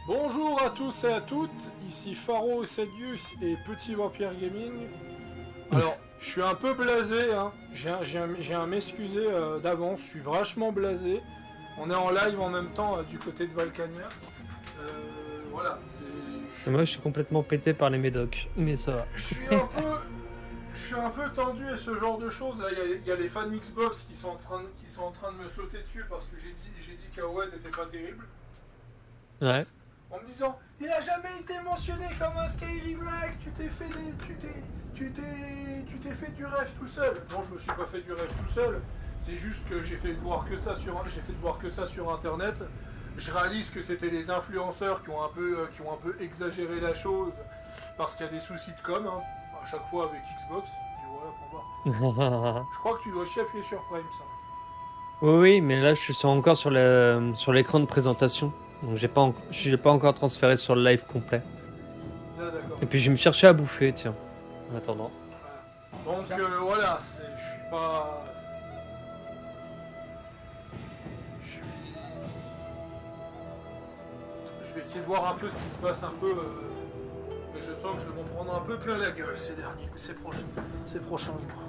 Bonjour à tous et à toutes, ici Pharo Sadius et Petit Vampire Gaming. Alors, je suis un peu blasé, hein. J'ai un m'excuser d'avance, je suis vachement blasé. On est en live en même temps du côté de Valcania. Voilà, Et moi, je suis complètement pété par les médocs, mais ça va. Je suis un peu tendu à ce genre de choses. Là, il y a les fans Xbox qui sont en train de me sauter dessus parce que j'ai dit qu'Awad n'était pas terrible. Ouais. En me disant, il a jamais été mentionné comme un Skyrim Black, tu t'es fait du rêve tout seul. Non, je me suis pas fait du rêve tout seul. C'est juste que j'ai fait de voir que ça sur internet. Je réalise que c'était les influenceurs qui ont un peu exagéré la chose parce qu'il y a des soucis de com, hein, à chaque fois avec Xbox. Et voilà pour voir. Je crois que tu dois aussi appuyer sur Prime, ça. Oui, mais là, je suis encore sur l'écran de présentation. Donc, je n'ai pas encore transféré sur le live complet. Ah, d'accord. Et puis, je vais me chercher à bouffer, tiens, en attendant. Voilà. Donc, voilà, je suis pas... Je vais essayer de voir un peu ce qui se passe un peu... Mais je sens que je vais m'en prendre un peu plein la gueule ces prochains jours.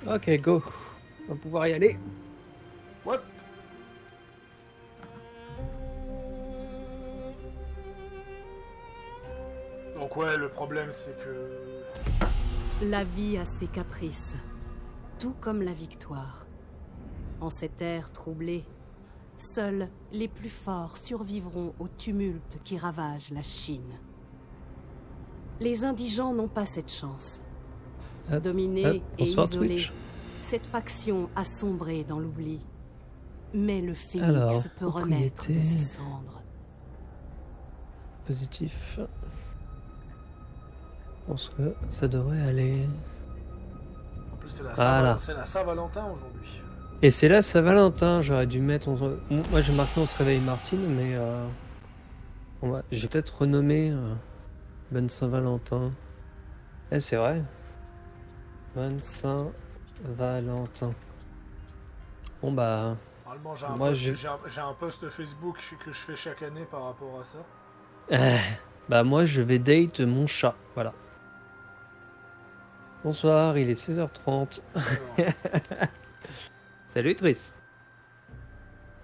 Ok, go. On va pouvoir y aller. Ouais. Donc ouais, le problème c'est que... La vie a ses caprices, tout comme la victoire. En cette ère troublée, seuls les plus forts survivront au tumulte qui ravage la Chine. Les indigents n'ont pas cette chance. Dominée et bonsoir, isolée, Twitch. cette faction a sombré dans l'oubli. Mais le phénix Alors, peut renaître de propriété. ses cendres. Positif. Je pense que ça devrait aller. En plus c'est la Voilà. Saint-Valentin aujourd'hui. Et c'est là Saint-Valentin, j'aurais dû mettre... Moi j'ai marqué on se réveille Martine, mais j'ai peut-être renommé Bonne Saint-Valentin. Eh c'est vrai. Bonne Saint-Valentin. Bon bah... Normalement j'ai un post Facebook que je fais chaque année par rapport à ça. Bah moi je vais date mon chat, voilà. Bonsoir, il est 16h30. Salut Triss.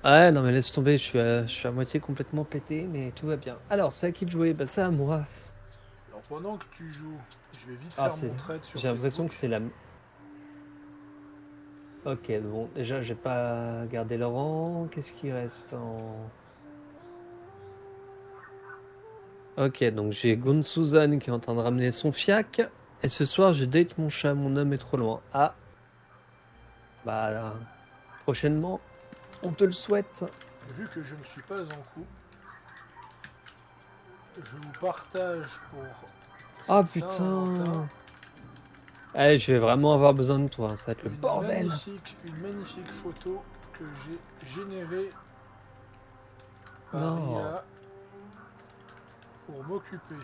Ouais, non mais laisse tomber, je suis à moitié complètement pété, mais tout va bien. Alors, c'est à qui de jouer? Bah c'est à moi. Alors pendant que tu joues, je vais vite faire mon trade sur J'ai l'impression Facebook. que c'est la... Ok, bon, déjà j'ai pas gardé le rang. Qu'est-ce qui reste en... Ok, donc j'ai Gon Suzanne qui est en train de ramener son fiac. Et ce soir, je date mon chat, mon homme est trop loin. Ah. Bah, prochainement, on te le souhaite. Vu que je ne suis pas en couple, je vous partage pour Ah cette putain. Saint-Valentin Allez, je vais vraiment avoir besoin de toi, ça va être le bordel. Une magnifique photo que j'ai générée par Non. IA pour m'occuper.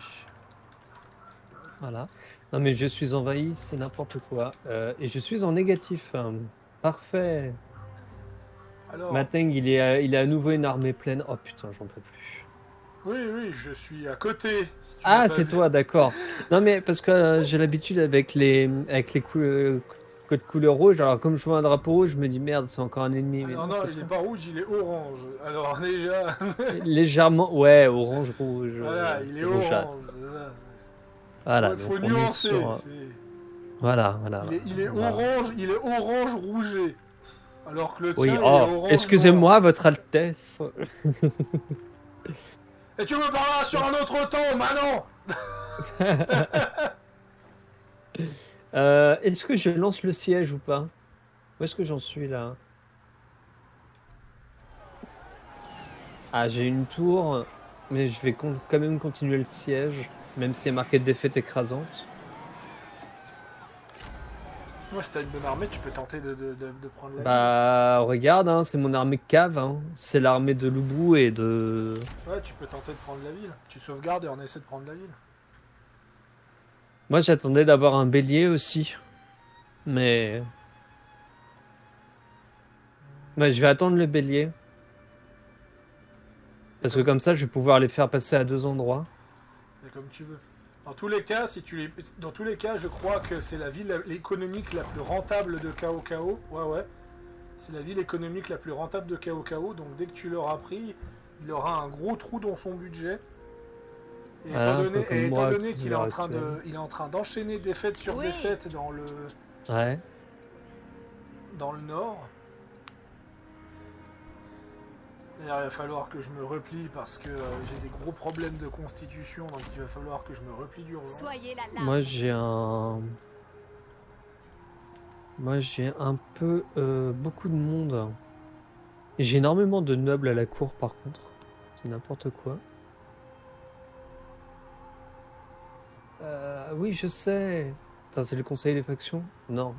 Voilà. Non mais je suis envahi, c'est n'importe quoi. Et je suis en négatif. Parfait. Alors, Mateng, il est à nouveau une armée pleine. Oh putain, j'en peux plus. oui, je suis à côté. Si tu Ah, m'as pas c'est vu. toi, d'accord. Non mais parce que j'ai l'habitude avec les codes couleur rouge. Alors comme je vois un drapeau rouge, je me dis merde, c'est encore un ennemi. Mais Alors non, non, c'est il est toi. pas rouge, il est orange. Alors déjà, Légèrement, ouais, orange, rouge, voilà, il est rougeâtre. orange. C'est ça. Voilà, Faut donc on est nuancer. sur. Voilà. Il est Voilà. orange rougé. Alors que le Oui, tien, il est oh, orange excusez-moi, noir. Votre Altesse. Et tu me parleras sur un autre temps, Manon. Est-ce que je lance le siège ou pas? Où est-ce que j'en suis là? Ah, j'ai une tour, mais je vais quand même continuer le siège, même s'il y a marqué défaite écrasante. Ouais, si t'as une bonne armée, tu peux tenter de prendre la Bah, regarde, hein, c'est mon armée cave, hein. C'est l'armée de Lubu et de. ville. Ouais, tu peux tenter de prendre la ville. Tu sauvegardes et on essaie de prendre la ville. Moi, j'attendais d'avoir un bélier aussi, mais. Bah, je vais attendre le bélier. Parce que comme ça, je vais pouvoir les faire passer à 2 endroits. C'est comme tu veux. Dans tous les cas, dans tous les cas, je crois que c'est la ville économique la plus rentable de KO. Ouais. C'est la ville économique la plus rentable de KO. Donc dès que tu l'auras pris, il aura un gros trou dans son budget. Et Voilà, étant donné qu'il est en train d'enchaîner défaite sur défaite dans le Ouais. nord. D'ailleurs, il va falloir que je me replie parce que j'ai des gros problèmes de constitution, donc il va falloir que je me replie d'urgence. Soyez la lame. Moi, j'ai un peu beaucoup de monde. J'ai énormément de nobles à la cour, par contre. C'est n'importe quoi. Oui, je sais. Attends, c'est le conseil des factions? Non.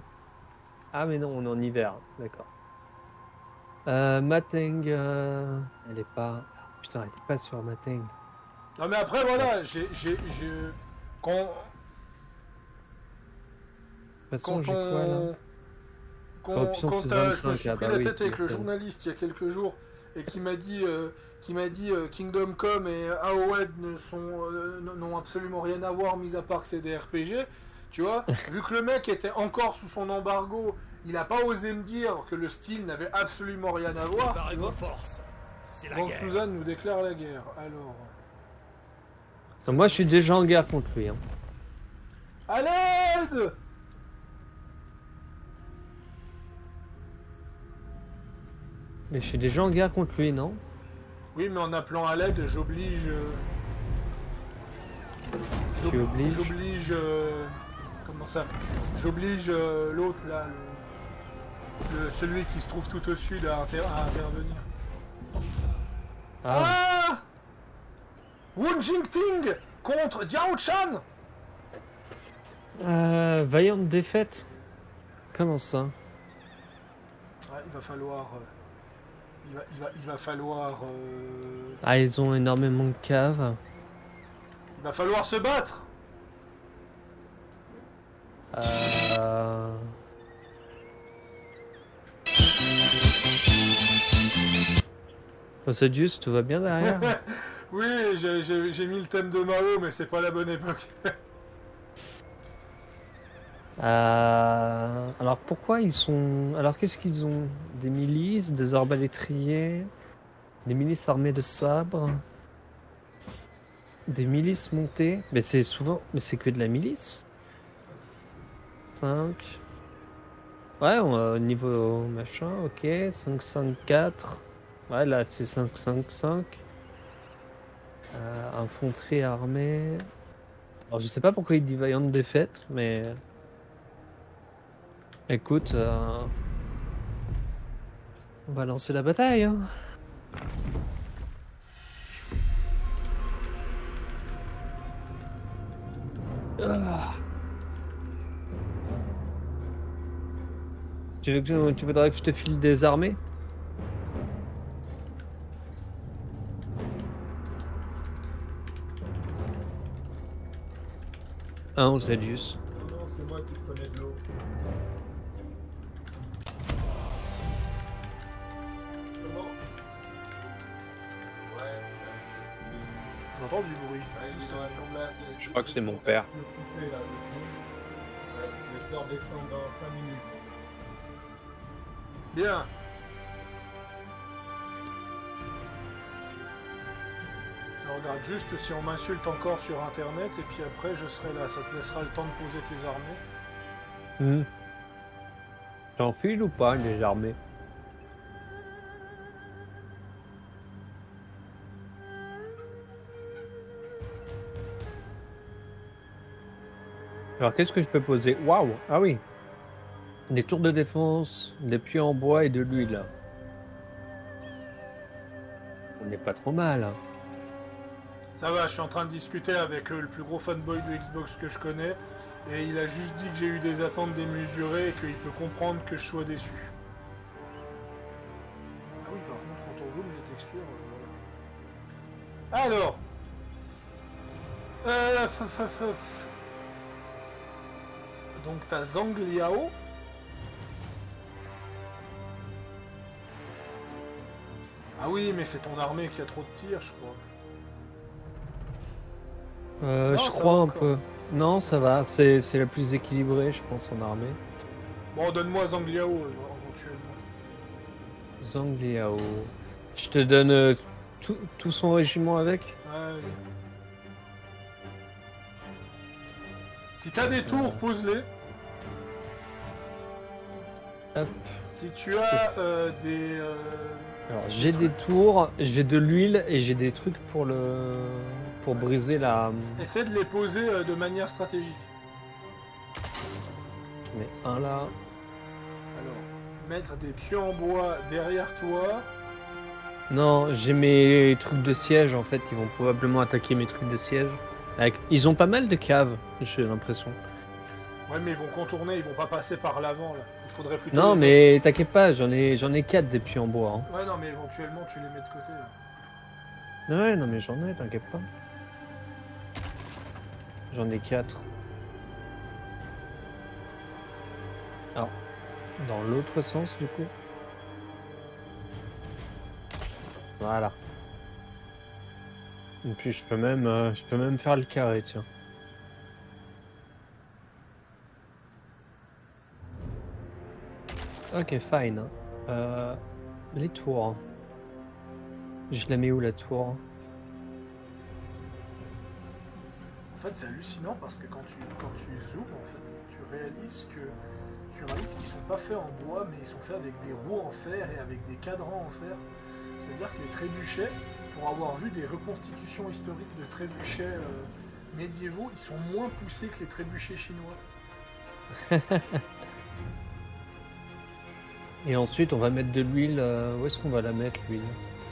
Ah, mais non, on est en hiver. D'accord. Mateng, elle est pas. Putain, elle est pas sur Mateng. Non mais après voilà, quand De toute façon, j'ai quoi là? Corruption plus je 25, me suis ah pris bah la oui, tête tu avec le m'étonnes. journaliste il y a quelques jours et qui m'a dit Kingdom Come et AOED n'ont absolument rien à voir mis à part que c'est des RPG, tu vois, vu que le mec était encore sous son embargo, il a pas osé me dire que le style n'avait absolument rien à voir. Préparez vos forces. C'est la Donc guerre. Suzanne nous déclare la guerre. Alors, Donc, moi, je suis déjà en guerre contre lui. Hein. à l'aide! Mais je suis déjà en guerre contre lui, non? Oui, mais en appelant à l'aide, Tu obliges. J'oblige. Comment ça? J'oblige l'autre là, celui qui se trouve tout au sud à intervenir. Ah, Ah! Wu Jingting contre Jiao Chan! vaillante défaite. Comment ça? Ouais, il va falloir. Il va falloir. Ah, ils ont énormément de caves. Il va falloir se battre! Possedius, tout va bien derrière? Oui, j'ai mis le thème de Mao, mais c'est pas la bonne époque. Alors pourquoi ils sont... Alors qu'est-ce qu'ils ont? Des milices, des arbalétriers, des milices armées de sabres, des milices montées. Mais c'est souvent... Mais c'est que de la milice. 5. Ouais, au niveau machin, ok. 5, 5, 4. Ouais, là c'est 5, 5, 5. Infanterie armée. Alors je sais pas pourquoi il dit vaillante défaite, mais... Écoute, on va lancer la bataille. Hein. Tu voudrais que je te file des armées? Au Zedius. Non, c'est moi qui prenais de l'eau. Comment? Ouais, J'entends du bruit. il est dans la chambre là. Je crois que c'est mon père. Le coupé là, je leur descends dans 5 minutes. Bien. Je regarde juste si on m'insulte encore sur internet et puis après je serai là. Ça te laissera le temps de poser tes armées. T'en files ou pas, les armées? Alors, qu'est-ce que je peux poser? Waouh! Ah oui! Des tours de défense, des puits en bois et de l'huile. On n'est pas trop mal. Hein. Ça va, je suis en train de discuter avec le plus gros fanboy de Xbox que je connais. Et il a juste dit que j'ai eu des attentes démesurées et qu'il peut comprendre que je sois déçu. Ah oui, par contre, quand on zoome les textures... voilà. Alors... Donc t'as Zhang Liao. Ah oui, mais c'est ton armée qui a trop de tirs, je crois. Non, Je ça crois va un encore. peu. Non, ça va. C'est la plus équilibrée, je pense, en armée. Bon, donne-moi Zhang Liao, éventuellement. Zhang Liao. Je te donne tout son régiment avec? Ouais, vas-y. Si t'as des tours, pose-les. Hop. Si tu as des... Alors, j'ai des tours, j'ai de l'huile et j'ai des trucs pour briser la... essaie de les poser de manière stratégique. Je mets un là. Alors, mettre des pieux en bois derrière toi. Non, j'ai mes trucs de siège en fait. Ils vont probablement attaquer mes trucs de siège. Ils ont pas mal de caves, j'ai l'impression. Ouais, mais ils vont contourner, ils vont pas passer par l'avant, là. Il faudrait plutôt... Non, les mais t'inquiète pas, j'en ai 4 des puits en bois. Hein. mettre- Ouais, non, mais éventuellement, tu les mets de côté, là. Ouais, non, mais j'en ai, t'inquiète pas. J'en ai 4. Alors, dans l'autre sens, du coup. Voilà. Et puis je peux même faire le carré, tiens. Ok, fine. Les tours. Je la mets où la tour? En fait, c'est hallucinant parce que quand tu zoomes, en fait, tu réalises qu'ils sont pas faits en bois, mais ils sont faits avec des roues en fer et avec des cadrans en fer. C'est-à-dire que les trébuchets, pour avoir vu des reconstitutions historiques de trébuchets médiévaux, ils sont moins poussés que les trébuchets chinois. Et ensuite, on va mettre de l'huile. Où est-ce qu'on va la mettre, l'huile?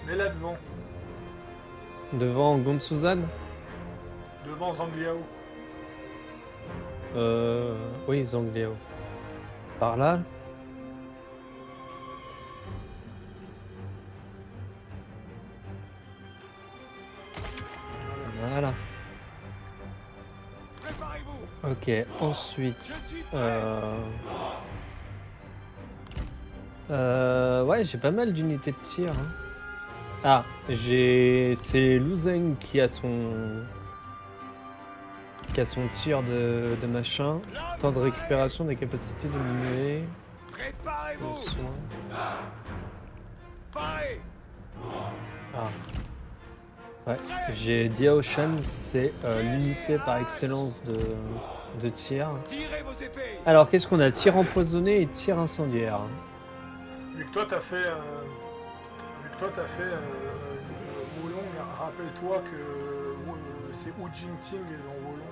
Mais là devant, Devant Gonsuzan? devant Zhang Liao. Oui, Zhang Liao. Par là? Voilà. Préparez-vous. Ok, ensuite. Je suis prêt. Ouais, j'ai pas mal d'unités de tir. Hein. Ah, c'est Lu Zeng qui a son tir de machin. Temps de récupération des capacités diminuées. Préparez-vous. Soin. Parez. Ah. Ouais, j'ai Diao Shan, c'est l'unité par excellence de tir. Tirez vos épées. Alors, qu'est-ce qu'on a? Tir empoisonné et tir incendiaire. Vu que toi t'as fait, Wolong, rappelle-toi que c'est Wu Jingting dans Wolong.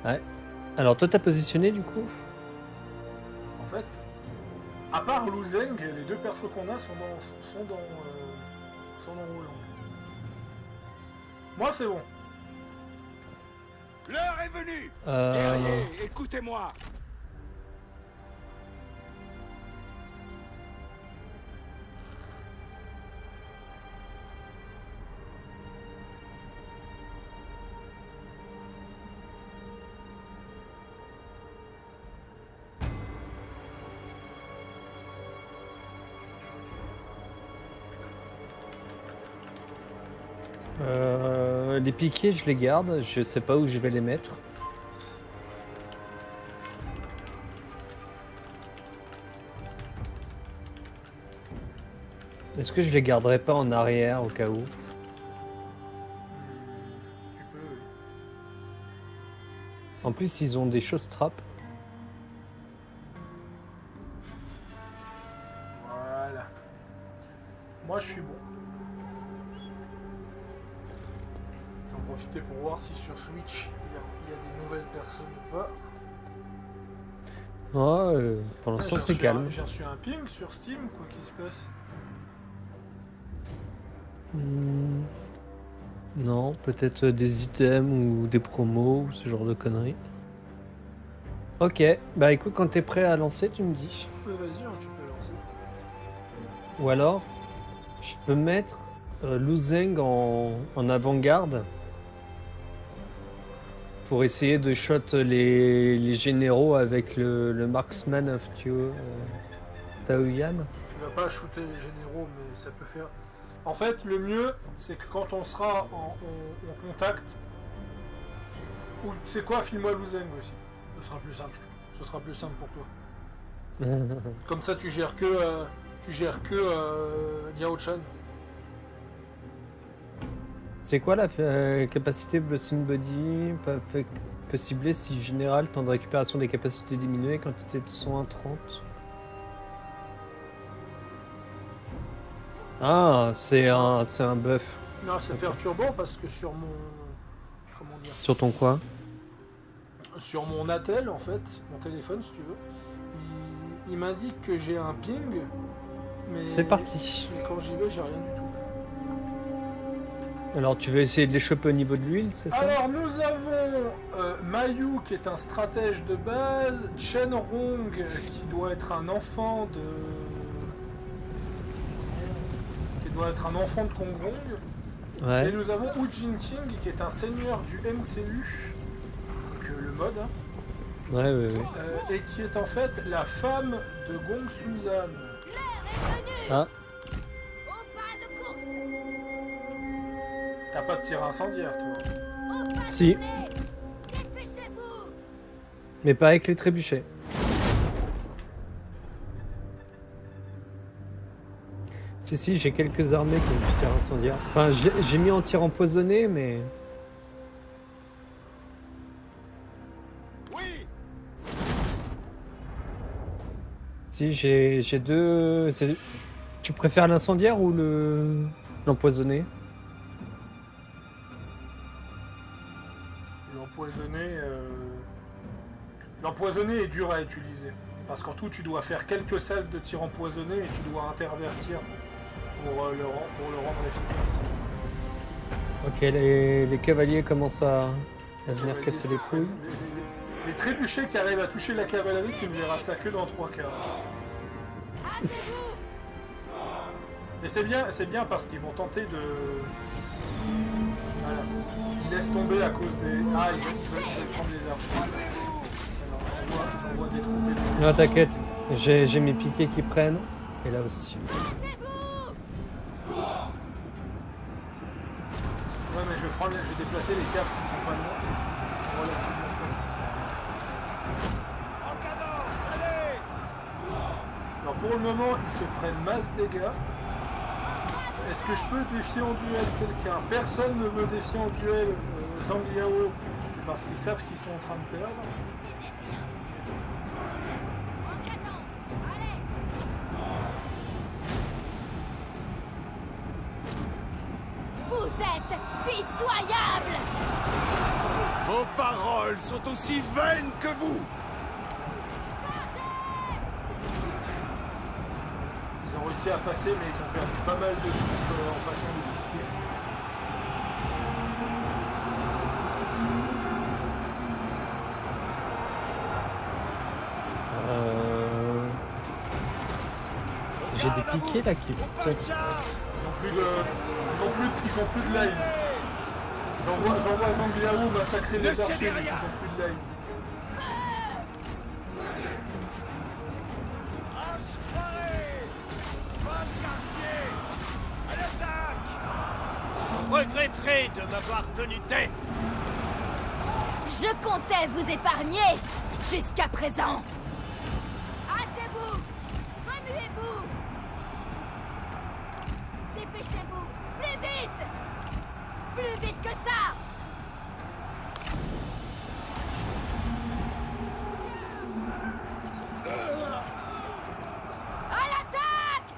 Ouais. Alors, toi, t'as positionné du coup? En fait, à part Lu Zeng, les deux persos qu'on a sont dans Wolong. Moi c'est bon. L'heure est venue. Euh, Guerriers, écoutez-moi. Les piquets, je les garde. Je sais pas où je vais les mettre. Est-ce que je les garderai pas en arrière au cas où? Tu peux, oui. En plus, ils ont des choses trappes. Voilà. Moi, je suis bon. J'en profitais pour voir si sur Switch, il y a des nouvelles personnes ou pas. Oh, pour l'instant, c'est calme. J'ai reçu un ping sur Steam, quoi qu'il se passe. Non, peut-être des items ou des promos ou ce genre de conneries. Ok, bah écoute, quand t'es prêt à lancer, tu me dis. Vas-y, hein, tu peux lancer. Ou alors, je peux mettre Lu Zeng en avant-garde pour essayer de shot les généraux avec le Marksman of Taoyuan. Tu vas pas shooter les généraux, mais ça peut faire... En fait, le mieux, c'est que quand on sera en contact... Ou tu sais quoi, file-moi Lu Zeng aussi. Ce sera plus simple. Ce sera plus simple pour toi. Comme ça, tu gères que Liao Chan. C'est quoi la capacité Blossom Body peut cibler si général, temps de récupération des capacités diminuées, quantité de soins 30. Ah, c'est un buff. Non, c'est perturbant parce que sur mon... Comment dire? Sur ton quoi? Sur mon Attel, en fait, mon téléphone, si tu veux, il m'indique que j'ai un ping, mais... C'est parti. Mais quand j'y vais, j'ai rien du tout. Alors tu veux essayer de les choper au niveau de l'huile, c'est ça? Alors nous avons Mayu qui est un stratège de base, Chen Rong qui doit être un enfant de... Kong Rong. Ouais. Et nous avons Wu Jinqing qui est un seigneur du MTU, donc le mode, hein, Ouais. et qui est en fait la femme de Gong Sun-zan. Ah, T'as pas de tir incendiaire, toi? si. Mais pas avec les trébuchets. Si, j'ai quelques armées qui ont du tir incendiaire. Enfin, j'ai mis en tir empoisonné, mais... Oui. Si, j'ai deux... Tu préfères l'incendiaire ou l'empoisonné? L'empoisonné est dur à utiliser. Parce qu'en tout, tu dois faire quelques salves de tir empoisonné et tu dois intervertir pour le rendre efficace. Ok, les cavaliers commencent à venir casser les couilles. Les trébuchets qui arrivent à toucher la cavalerie, tu ne verras ça que dans 3 quarts. Mais c'est bien parce qu'ils vont tenter de... Voilà. Ils laissent tomber à cause des... Ah, ils veulent prendre les archers. Alors j'en vois des troupes. Non, t'inquiète, j'ai mes piquets qui prennent. Et là aussi. Ouais, mais je vais déplacer les caves qui sont pas loin, qui sont relativement proches. En cadence, allez. Alors pour le moment, ils se prennent masse dégâts. Est-ce que je peux défier en duel quelqu'un? Personne ne veut défier en duel Zhang Liao. C'est parce qu'ils savent qu'ils sont en train de perdre. Vous êtes pitoyables! Vos paroles sont aussi vaines que vous. Ils ont réussi à passer, mais ils ont perdu pas mal de troupes en passant le piquet. J'ai des piquets là qui... Ils font plus de line. J'envoie Zhang Liao massacrer les archers, mais ils ont plus de line. regretterez de m'avoir tenu tête. Je comptais vous épargner jusqu'à présent. Hâtez-vous! Remuez-vous! Dépêchez-vous! Plus vite! Plus vite que ça! À l'attaque!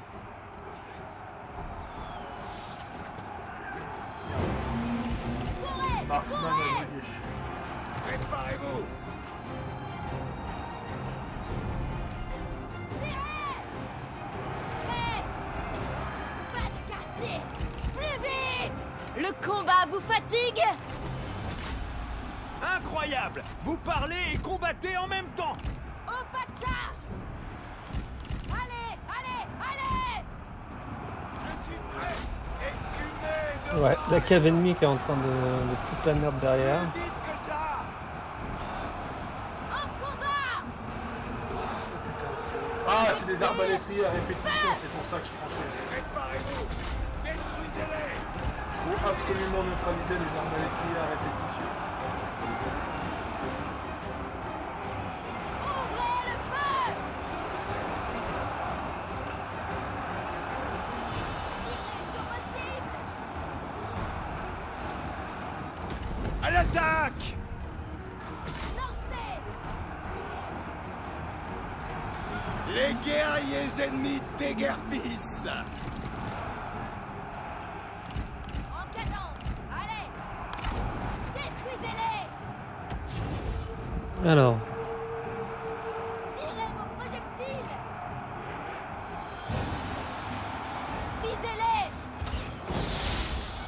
Courez! Marksman Courez! a bugué. Préparez-vous. Prêt! Pas de quartier! Plus vite! Le combat vous fatigue? Incroyable! Vous parlez et combattez en même temps. Au pas de charge! Allez! Allez! Allez! Je suis prêt. Écumez de Ouais, la cave ennemie qui est en train de foutre la merde derrière. plus vite que ça. Au combat! Putain, c'est des arbalétriers à répétition, c'est pour ça que je tranchais. Préparez-vous. Détruisez-les. Il faut absolument neutraliser les arbalétriers à répétition. Ouvrez le feu! Tirez sur vos cibles! À l'attaque. Lancez! Les guerriers ennemis déguerpissent. En cadence! Allez! Détruisez-les! Alors, Tirez vos projectiles! Visez-les!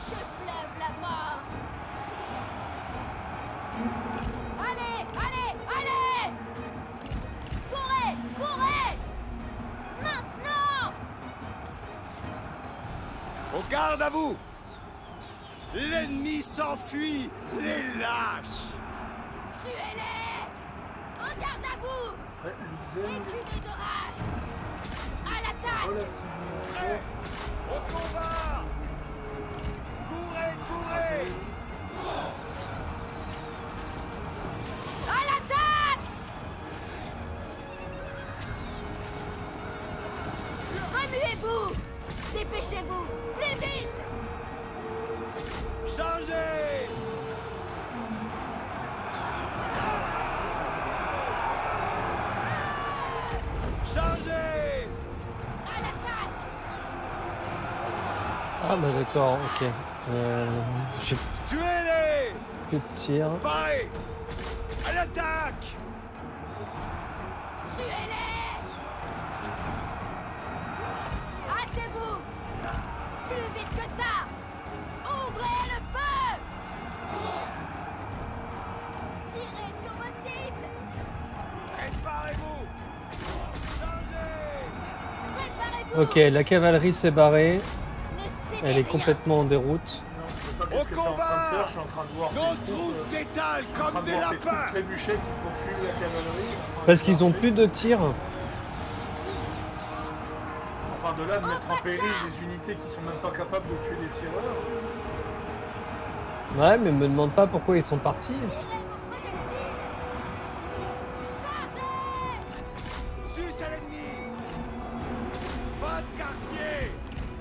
Que pleuve la mort! Allez! Allez! Allez! Courez! Courez! Maintenant! Au garde à vous. L'ennemi s'enfuit. Les lâches. Tuez-les! En garde à vous! Après, Lutzen Écumez de rage! À est l'attaque! relativement fort. Au combat. Courez, courez. Stratégie. À l'attaque! Remuez-vous! Dépêchez-vous! Plus vite! Changez. Changez. À l'attaque! ah bah d'accord, ok. J'ai Tuez-les. plus de tir. Parez. À l'attaque. Tuez-les! Hâtez-vous! Plus vite que ça! Ouvrez le feu! Tirez sur vos cibles! Préparez-vous. Changez. Préparez-vous! Ok, la cavalerie s'est barrée. Ne cédez Elle est rien. complètement en déroute. Non, je sais pas Au qu'est-ce que t'es en train de combat. faire, je suis en train de voir Nos tes troupes, troupes détalent je suis en train comme de des voir tes troupes lapins. trébucher qui poursuivent la cavalerie. en train Parce de qu'ils ont marcher. plus de tirs. Enfin, de là de mettre en pas de péril charge. des unités qui sont même pas capables de tuer des tireurs. Ouais, mais me demande pas pourquoi ils sont partis. Tirez vos projectiles! Chargez! Sus à l'ennemi. Pas de quartier.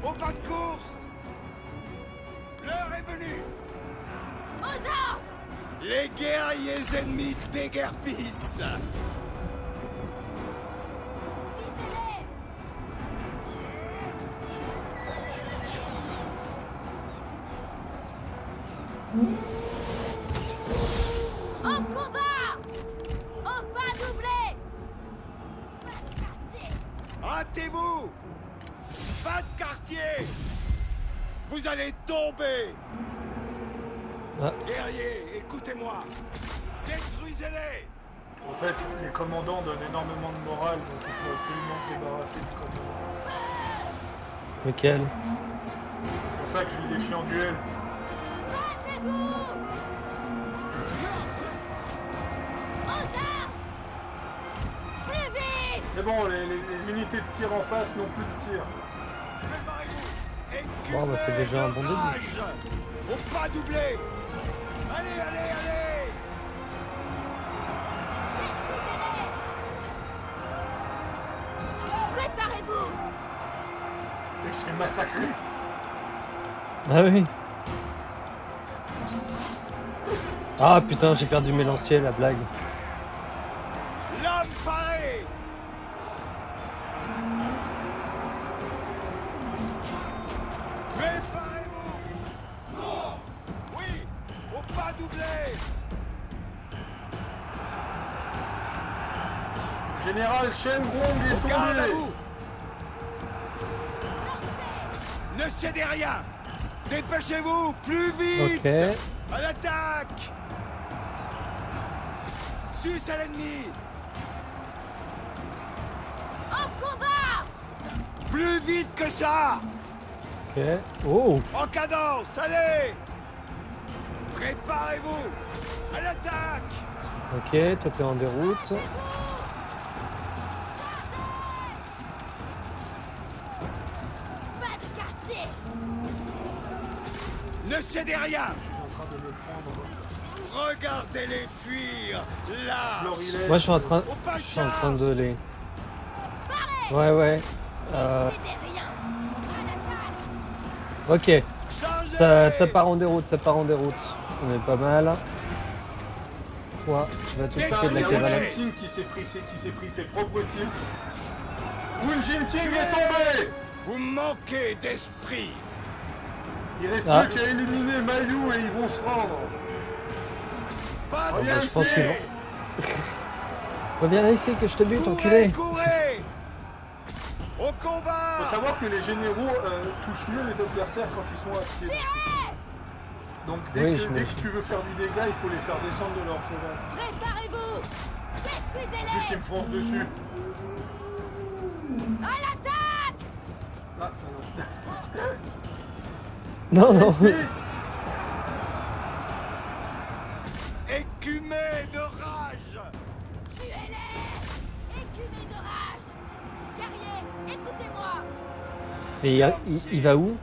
Au pas de course. L'heure est venue. Aux ordres! Les guerriers ennemis déguerpissent. Visez-les! Au combat! Au pas doublé! Pas de quartier! Hâtez-vous. Pas de quartier. Vous allez tomber. Ah. Guerriers, écoutez-moi. Détruisez-les. En fait, les commandants donnent énormément de morale, donc il faut absolument se débarrasser du commandant. Lequel? C'est pour ça que je le défie en duel. Battez-vous! Aux armes! Plus vite! C'est bon, les unités de tir en face n'ont plus de tir. Préparez-vous. Bon, bah, c'est déjà un bon début. Rage. Au pas doublé. Allez, allez, allez. Préparez-vous. Il se fait massacrer. Ah oui. Ah putain, j'ai perdu mes lanciers, la blague. L'homme paré. Préparez-vous. Oui, au pas doublé. Général Shen Gong est Garde à tombé. vous. Ne cédez rien. Dépêchez-vous, plus vite. Ok. À l'attaque. Suce à l'ennemi. En combat. Plus vite que ça. Ok. Oh. En cadence, allez. Préparez-vous. À l'attaque. Ok, toi t'es en déroute. Pas de quartier. Ne cédez rien. Je suis en train de me prendre. Regardez-les fuir. Là. Florilège. Moi je suis en train, Au pas de je suis en train charge. de les. Parez. Ouais ouais. Ne cédez rien. À l'attaque. Ok. Changez. Ça part en déroute, ça part en déroute. On est pas mal. Toi, tu vas t'occuper de Il la y a Wu cavale. Jin-Ting qui s'est pris ses propres tirs. Wu Jin-Ting est tombé. Vous manquez d'esprit. Il reste Ah. plus qu'à éliminer Mayu et ils vont se rendre. Pas de Reviens bah, je pense ici. qu'ils vont. Reviens ici que je te bute, Courez, enculé. courez. Au combat. Faut savoir que les généraux touchent mieux les adversaires quand ils sont à pied. Donc dès, Oui, que, j'imagine. dès que tu veux faire du dégât, il faut les faire descendre de leur cheval. Préparez-vous. En plus, Détruisez-les. ils me foncent dessus. À l'attaque. Ah, non. Non, non. Ici. Écumé de rage. Tuez-les. Écumez de rage. Guerrier, écoutez-moi. Mais il va où?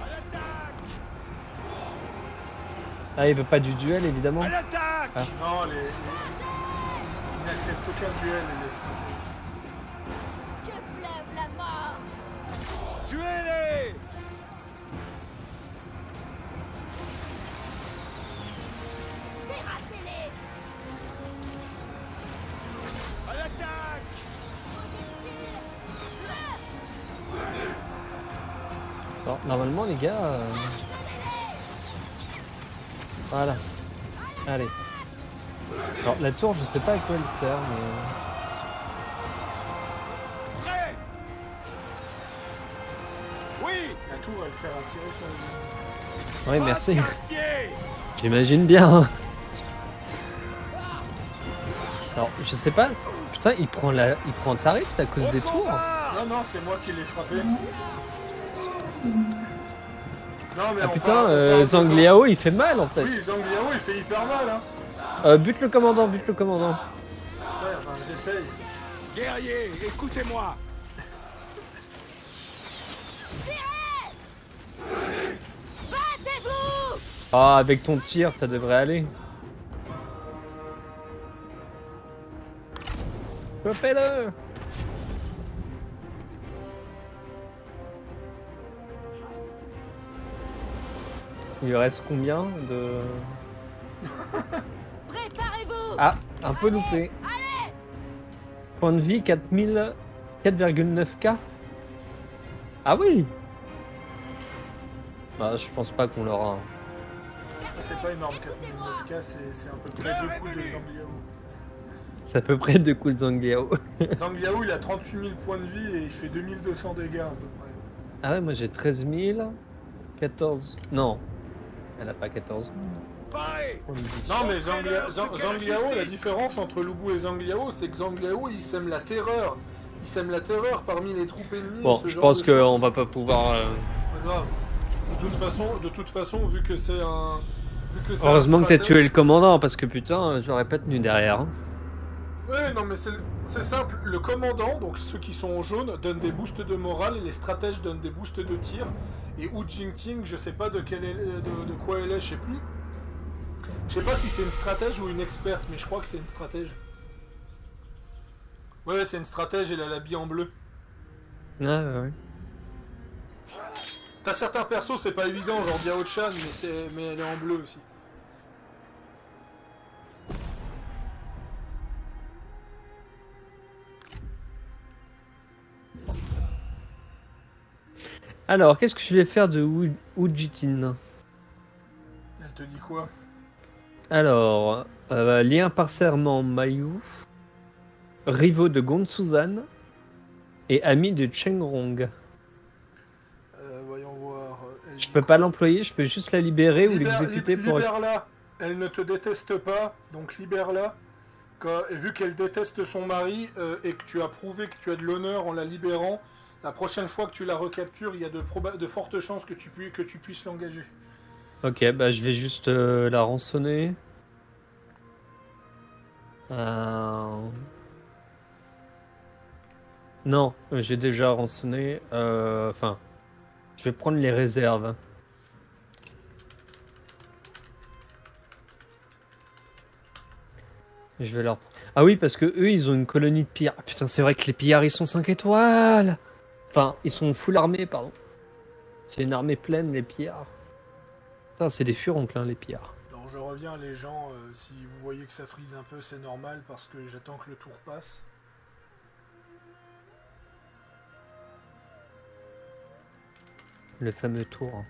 À l'attaque. Ah, il veut pas du duel, évidemment. À l'attaque. Ah. Non, ils n'acceptent aucun duel, les laissent tomber. Que pleuve la mort. Tuez-les. Terrassez-les. À l'attaque. Alors, normalement, les gars. Voilà. Allez. Alors, la tour, je sais pas à quoi elle sert, mais. Prêt. Oui. La tour, elle sert à tirer sur les... Oui, Pas de merci. quartier. J'imagine bien. Alors, je sais pas. Putain, il prend tarif, c'est à cause Au des tours. combat. Non, non, c'est moi qui l'ai frappé. Non, mais Ah on putain, parle de Zhang Liao, il fait mal en fait. Oui, Zhang Liao, il fait hyper mal, hein. Bute le commandant, bute le commandant. Ouais, enfin, j'essaye. Guerrier, écoutez-moi. Battez-vous. Ah, avec ton tir, ça devrait aller. Chopez-le! Il reste combien de... Préparez-vous. Ah, un peu loupé. Allez. Point de vie, 4000... 4,9k. Ah oui! Bah, je pense pas qu'on l'aura. C'est pas énorme, 49K, c'est à peu près deux coups de Zhang Liao. C'est à peu près deux coups de Zhang Liao. Zhang Liao, il a 38 000 points de vie et il fait 2200 dégâts à peu près. Ah ouais, moi j'ai 13 000... 14... Non. Elle a pas 14 Paré. points de vie. Non, mais Zhang Liao, la différence entre Lu Bu et Zhang Liao, c'est que Zhang Liao, il sème la terreur. Il sème la terreur parmi les troupes ennemies. Bon, ce je genre pense de qu'on choses. va pas pouvoir... Pas grave. De toute façon, vu que c'est un... Heureusement que t'as stratège- tué le commandant, parce que putain, j'aurais pas tenu derrière. Hein. Ouais, non, mais c'est simple. Le commandant, donc ceux qui sont en jaune, donnent des boosts de morale et les stratèges donnent des boosts de tir. Et Wu Jingting, je sais pas de quoi elle est, je sais plus. Je sais pas si c'est une stratège ou une experte, mais je crois que c'est une stratège. Ouais, c'est une stratège, elle a l'habit en bleu. Ouais. T'as certains persos, c'est pas évident, genre Diao-chan, mais elle est en bleu aussi. Alors, qu'est-ce que je vais faire de Ujitin? Elle te dit quoi? Alors, lien par serment Mayu, rivaux de Gonsuzan et ami de Chengrong. Voyons voir. Je peux pas l'employer, je peux juste la libérer ou l'exécuter pour... Libère-la. Elle ne te déteste pas, donc libère-la. Et vu qu'elle déteste son mari et que tu as prouvé que tu as de l'honneur en la libérant, la prochaine fois que tu la recaptures, il y a de fortes chances que tu puisses l'engager. Ok, bah je vais juste la rançonner. Non, j'ai déjà rançonné. Enfin, je vais prendre les réserves. Je vais leur... Ah oui, parce que eux, ils ont une colonie de pillards. Putain, c'est vrai que les pillards, ils sont 5 étoiles. Enfin, ils sont full armés, pardon. C'est une armée pleine, les pillards. Putain, c'est des furoncles, hein, les pillards. Alors je reviens, les gens, si vous voyez que ça frise un peu, c'est normal, parce que j'attends que le tour passe. Le fameux tour.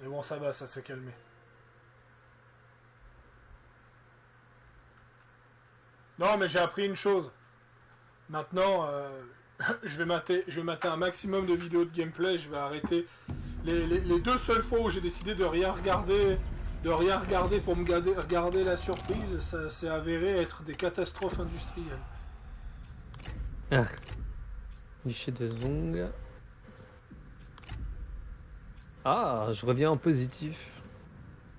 Mais bon, ça va, ça s'est calmé. Non, mais j'ai appris une chose. Maintenant, je vais mater un maximum de vidéos de gameplay. Je vais arrêter. Les deux seules fois où j'ai décidé de rien regarder pour me regarder la surprise, ça s'est avéré être des catastrophes industrielles. Ah. Guichet de Zong. Ah, je reviens en positif.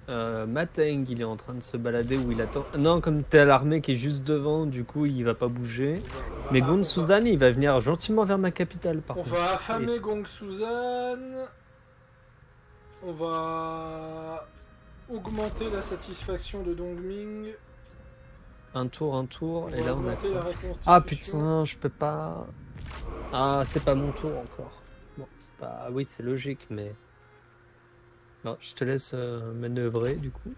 Mateng, il est en train de se balader où il attend. Non, comme t'es à l'armée qui est juste devant, du coup il va pas bouger. Mais Gonsuzan, il va venir gentiment vers ma capitale par contre. On va affamer Gongsusan. On va augmenter la satisfaction de Dongming. Un tour, On et va là on a... augmenter la reconstitution. Ah putain, je peux pas... Ah, c'est pas mon tour encore. Bon, c'est pas... Oui, c'est logique, mais... Non, je te laisse manœuvrer, du coup.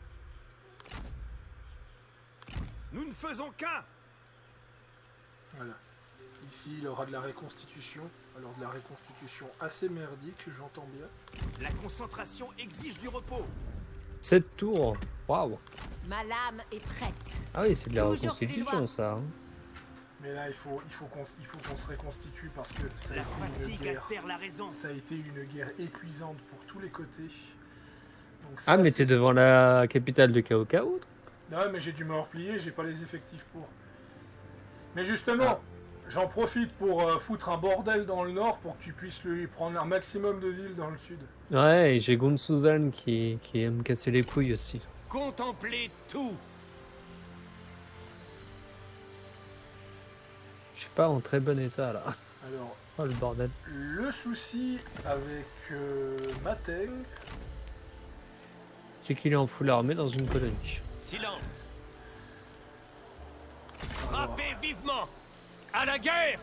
Nous ne faisons qu'un. Voilà. Ici, il aura de la reconstitution. Alors, de la reconstitution assez merdique, j'entends bien. La concentration exige du repos. 7 tours. Waouh. Ma lame est prête. Ah oui, c'est de la Toujours plus reconstitution, loin. ça. Hein. Mais là, il faut qu'on se reconstitue parce que ça a La été une fatigue guerre. altère la raison. Ça a été une guerre épuisante pour tous les côtés. Donc Ah, mais c'est- t'es devant la capitale de Cao Cao. Non, mais j'ai dû me replier, j'ai pas les effectifs pour. Mais justement, j'en profite pour foutre un bordel dans le nord pour que tu puisses lui prendre un maximum de villes dans le sud. Ouais, et j'ai Gonsuzan qui aime me casser les couilles aussi. Contemplez tout. Je suis pas en très bon état, là. Alors, Oh, le bordel. le souci avec Mateng, C'est qu'il est en full armée dans une colonie. Silence. Frappez vivement. À la guerre.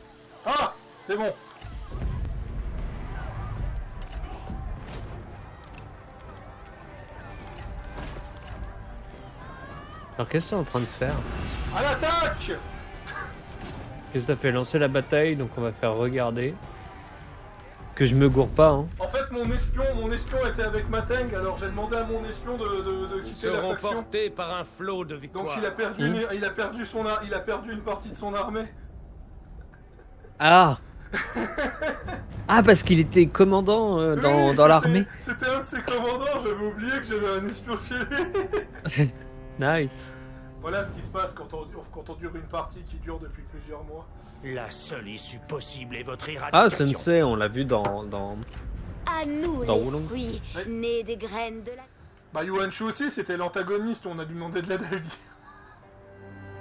Ah, c'est bon. Alors, qu'est-ce que c'est en train de faire? À l'attaque. Qu'est-ce que ça fait? Lancer la bataille, donc on va faire regarder. Que je me gourre pas, hein. En fait, mon espion était avec Mateng, alors j'ai demandé à mon espion de Nous quitter la serons faction. portés par un flot de victoires. Donc il a perdu, il a perdu une partie de son armée. Ah Ah, parce qu'il était commandant Oui, dans c'était- l'armée. C'était un de ses commandants, j'avais oublié que j'avais un espion chez lui. Nice. Voilà ce qui se passe quand on dure une partie qui dure depuis plusieurs mois. La seule issue possible est votre Ah, éradication. Sensei, on l'a vu dans... À nous Dans les Wulong. fruits, Ouais. nés des graines de la... Bah, Yuan-Shu aussi, c'était l'antagoniste, on a dû demander de l'aide à lui.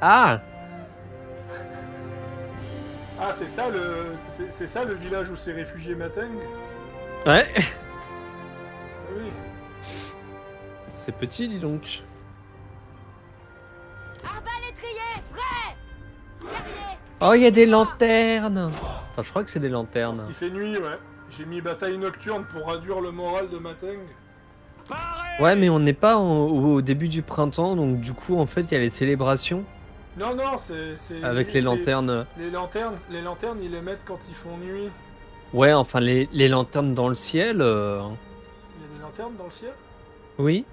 Ah! Ah, c'est ça le village où s'est réfugié Mateng? Ouais. Oui. C'est petit, dis donc. Arbalétrier, prêt. Guerrier. Oh, il y a des lanternes! Enfin, je crois que c'est des Parce lanternes. qu'il fait nuit, ouais. J'ai mis bataille nocturne pour réduire le moral de Mateng. Ouais, mais on n'est pas au début du printemps, donc du coup, en fait, il y a les célébrations Non, non, c'est... avec les lanternes. Les lanternes, ils les mettent quand ils font nuit. Ouais, enfin, les lanternes dans le ciel. Il y a des lanternes dans le ciel? Oui.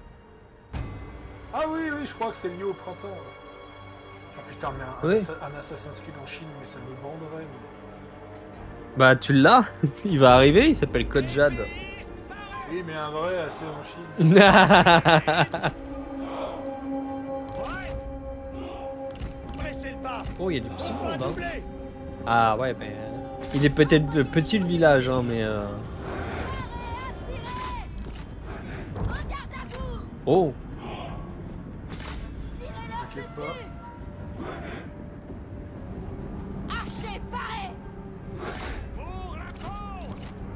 Ah oui, oui, je crois que c'est lié au printemps. Ouais. Ah putain, mais Oui. un Assassin's Creed en Chine, mais ça me banderait. Mais... Bah, tu l'as. Il va arriver, il s'appelle Code Jade. Oui, mais un vrai assez en Chine. Pressez le pas. Oh, il y a du petit Pas monde, hein. doubler. Ah ouais, mais... Il est peut-être petit le village, hein, mais... Regarde à vous. Oh. Tirez-leur T'inquiète pas. dessus. Archer, paré. Pour la côte.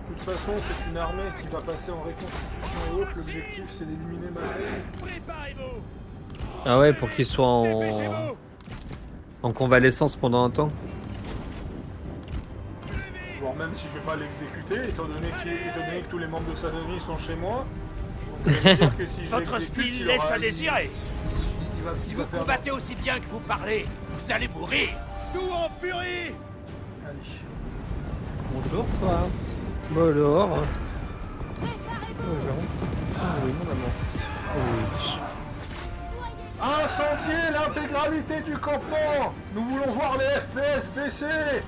De toute façon, c'est une armée qui va passer en reconstitution et autres. L'objectif, c'est d'éliminer Mateng. Préparez-vous. Ah ouais, pour qu'il soit Dépêchez-vous. en convalescence pendant un temps. Voire même si je vais pas l'exécuter, étant donné que tous les membres de sa famille sont chez moi. Donc ça veut dire que si je Votre l'exécute, style il laisse aura- à désirer. il va- Si il vous va perdre. combattez aussi bien que vous parlez, vous allez mourir. Tout en furie. Allez. Bonjour, toi. Bonjour. Préparez-vous. Bonjour. Ah oui, mon amour. Oui. Incendier l'intégralité du campement. Nous voulons voir les FPS baisser.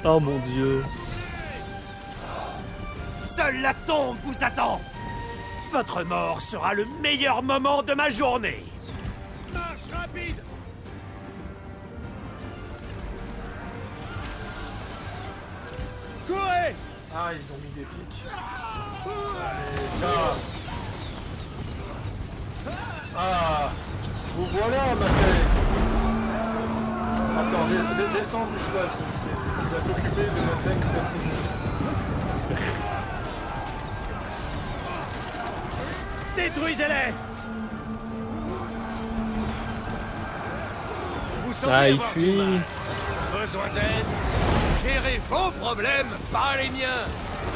Oh mon dieu. Seule la tombe vous attend. Votre mort sera le meilleur moment de ma journée. Marche rapide. Courez. Ah, ils ont mis des pics. Allez, ça. Ah, vous voilà, Mateng. Attends, descends du cheval, tu vas t'occuper de Mateng personnellement. Détruisez-les. Vous semblez Ah, il avoir du fuit. mal. Besoin d'aide? Gérez vos problèmes, pas les miens.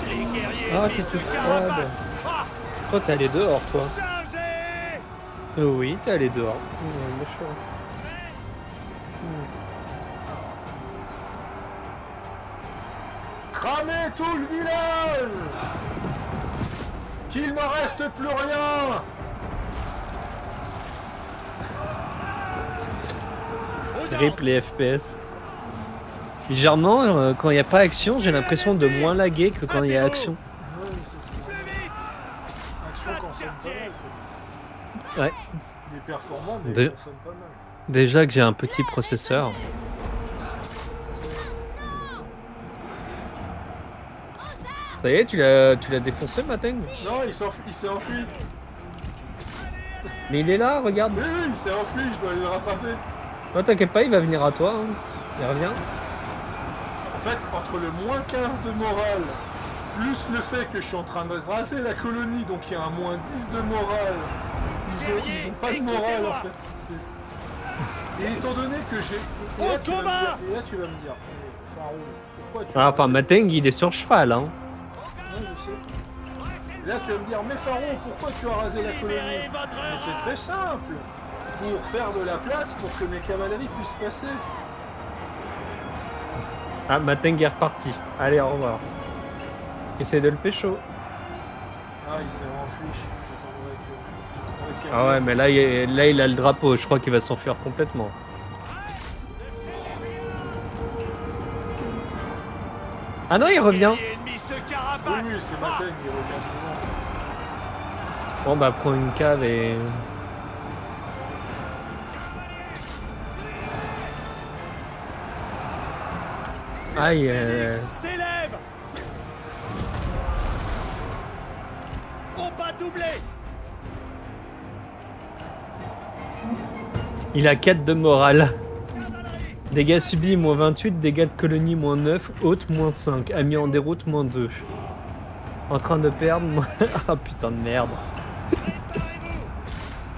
Les guerriers Ah, qui t'es se toute carapatent. froide. Ah, Toi, t'es allé dehors, toi. chargez. Oui, t'es allé dehors. Méchant. Cramez tout le village. Qu'il ne reste plus rien. Aux Rip ordres. les FPS. Légèrement, quand il n'y a pas action, j'ai l'impression de moins laguer que quand il y a action. Oui, c'est ça. Plus vite. Action consomme pas mal. Quoi. Ouais. Il est performant, mais De- il consomme pas mal. Déjà que j'ai un petit processeur. Ça y est, tu l'as défoncé, Mateng? Non, il s'est enfui. Mais il est là, regarde. Oui, oui, il s'est enfui, je dois le rattraper. Non, t'inquiète pas, il va venir à toi. Hein. Il revient. En fait, entre le moins 15 de morale, plus le fait que je suis en train de raser la colonie, donc il y a un moins 10 de morale, ils ont pas de morale en fait. Et étant donné que j'ai... Et là, tu vas me dire, mais Pharaon, pourquoi tu Ah, as enfin, rasé- Mateng, il est sur cheval. Hein. Ouais, je sais. Et là, tu vas me dire, mais Pharaon, pourquoi tu as rasé la colonie? Libérez votre Mais c'est rage. très simple. Pour faire de la place pour que mes cavaleries puissent passer. Ah, Mateng est reparti. Allez, au revoir. Essaye de le pécho. Ah, il s'est enfui. J'attendrai qu'il Ah ouais, mais là, il a le drapeau. Je crois qu'il va s'enfuir complètement. Ah non, il revient. Les ennemis se Oui, carapatent. oui, c'est Mateng, il revient souvent. Bon, bah, prends une cave et... Aïe, S'élève. doublé. Il a 4 de morale. Dégâts subis, moins 28. Dégâts de colonie, moins 9. Haute, moins 5. Amis en déroute, moins 2. En train de perdre, moins... Ah putain de merde. Préparez-vous.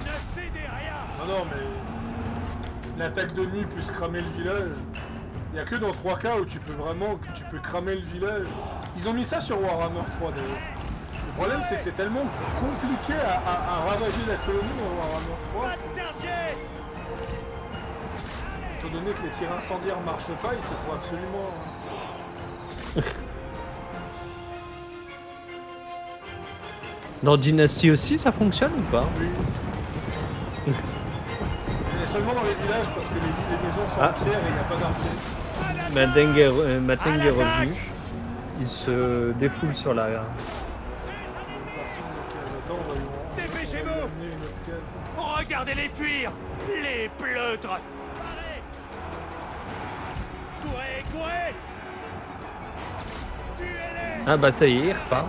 Ne cédez rien. Non, mais l'attaque de nuit plus cramer le village. Il n'y a que dans 3 cas où tu peux cramer le village. Ils ont mis ça sur Warhammer 3 d'ailleurs. Le problème c'est que c'est tellement compliqué à ravager la colonie dans Warhammer 3. Pas de quartier. Étant donné que les tirs incendiaires marchent pas, il te faut absolument... Dans Dynasty aussi, ça fonctionne ou pas? Oui. Mais seulement dans les villages parce que les maisons sont Ah. en pierre et il n'y a pas d'arcier. Mateng est revenu. Il se défoule sur la... Une partie de nos caves. Attends, on va lui Dépêchez-vous. amener une autre cave. Regardez-les fuir. Les pleutres. Parez. Courez, courez. Tuez-les. Ah bah ça y est, il repart.